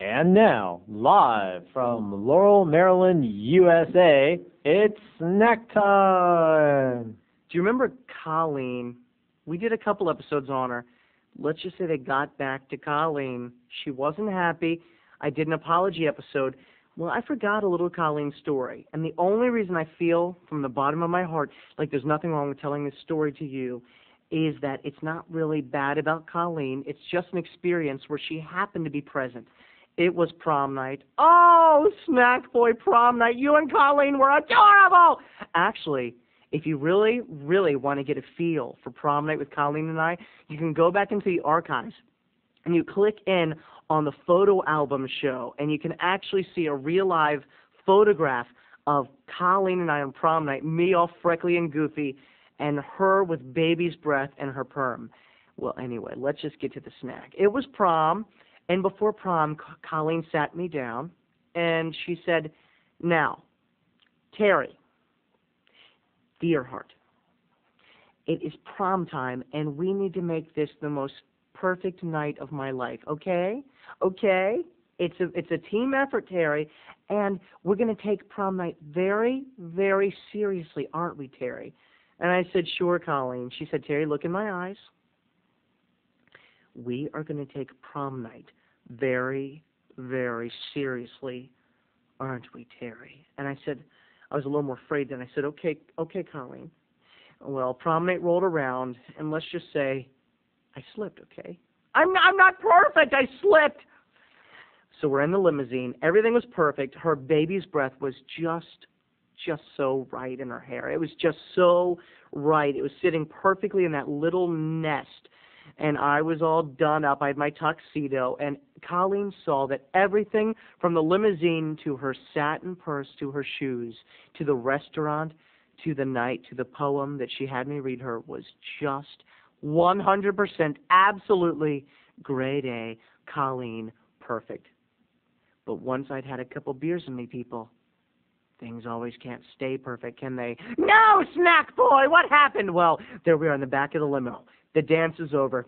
And now, live from Laurel, Maryland, USA, it's snack time. Do you remember Colleen? We did a couple episodes on her. Let's just say they got back to Colleen. She wasn't happy. I did an apology episode. Well, I forgot a little Colleen's story. And the only reason I feel from the bottom of my heart like there's nothing wrong with telling this story to you is that it's not really bad about Colleen. It's just an experience where she happened to be present. It was prom night. Oh, Snackboy prom night. You and Colleen were adorable. Actually, if you really, really want to get a feel for prom night with Colleen and I, you can go back into the archives and you click in on the photo album show, and you can actually see a real live photograph of Colleen and I on prom night, me all freckly and goofy, and her with baby's breath and her perm. Well, anyway, let's just get to the snack. It was prom, and before prom, Colleen sat me down, and she said, "Now, Terry, dear heart, it is prom time, and we need to make this the most perfect night of my life, okay? Okay? It's a team effort, Terry, and we're going to take prom night very, very seriously, aren't we, Terry?" And I said, "Sure, Colleen." She said, "Terry, look in my eyes. We are going to take prom night very, very seriously, aren't we, Terry?" And I said, I was a little more afraid then. I said, okay, Colleen. Well, prom night rolled around, and let's just say I slipped, okay? I'm not perfect. I slipped. So we're in the limousine. Everything was perfect. Her baby's breath was just so right in her hair. It was just so right. It was sitting perfectly in that little nest. And I was all done up. I had my tuxedo. And Colleen saw that everything from the limousine to her satin purse to her shoes to the restaurant to the night to the poem that she had me read her was just 100% absolutely grade A, Colleen, perfect. But once I'd had a couple beers in me, people, things always can't stay perfect, can they? No, Snackboy, what happened? Well, there we are in the back of the limo. The dance is over.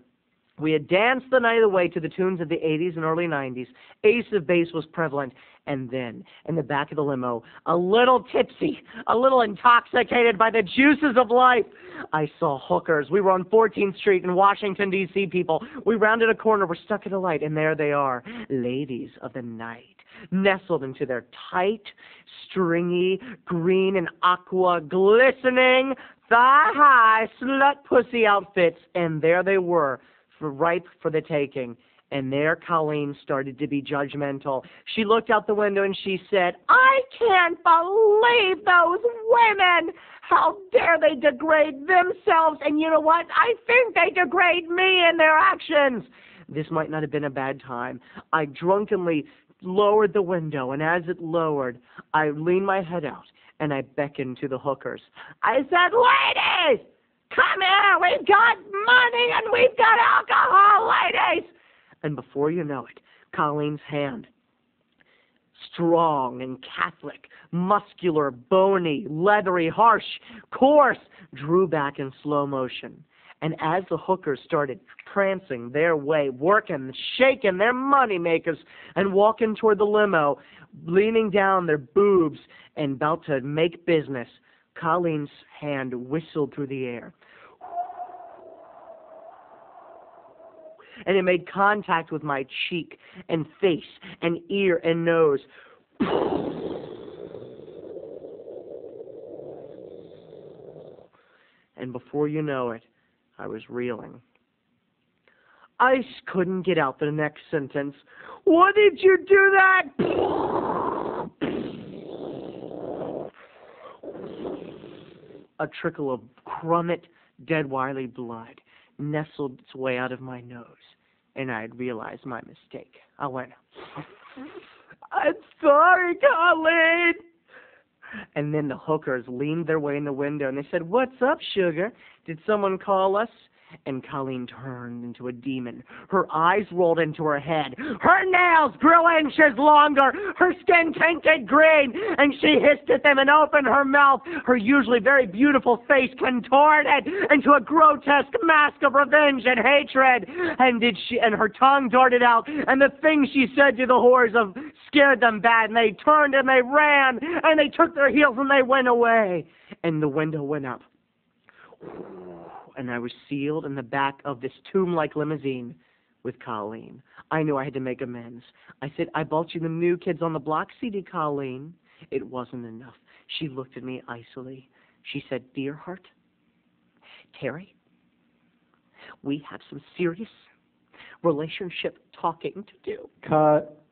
We had danced the night away to the tunes of the 80s and early 90s. Ace of Base was prevalent. And then, in the back of the limo, a little tipsy, a little intoxicated by the juices of life, I saw hookers. We were on 14th Street in Washington, D.C., people. We rounded a corner. We're stuck at a light, and there they are, ladies of the night, nestled into their tight, stringy, green and aqua, glistening, thigh-high, slut pussy outfits. And there they were, ripe for the taking. And there Colleen started to be judgmental. She looked out the window and she said, "I can't believe those women. How dare they degrade themselves? And you know what? I think they degrade me in their actions." This might not have been a bad time. I drunkenly lowered the window, and as it lowered, I leaned my head out and I beckoned to the hookers. I said, "Ladies, come here. We've got money and we've got alcohol, ladies." And before you know it, Colleen's hand, strong and Catholic, muscular, bony, leathery, harsh, coarse, drew back in slow motion. And as the hookers started prancing their way, working, shaking their money makers, and walking toward the limo, leaning down their boobs and about to make business, Colleen's hand whistled through the air. And it made contact with my cheek and face and ear and nose. And before you know it, I was reeling. I couldn't get out the next sentence. "What did you do that?" A trickle of crummet, dead wily blood nestled its way out of my nose, and I had realized my mistake. I went, "I'm sorry, Colleen." And then the hookers leaned their way in the window, and they said, "What's up, sugar? Did someone call us?" And Colleen turned into a demon. Her eyes rolled into her head. Her nails grew inches longer. Her skin tinted green. And she hissed at them and opened her mouth. Her usually very beautiful face contorted into a grotesque mask of revenge and hatred. And her tongue darted out. And the things she said to the whores scared them bad. And they turned and they ran. And they took their heels and they went away. And the window went up. And I was sealed in the back of this tomb-like limousine with Colleen. I knew I had to make amends. I said, I bought you the New Kids on the Block CD, Colleen. It wasn't enough. She looked at me icily. She said, Dear heart, Terry, we have some serious relationship talking to do. Cut.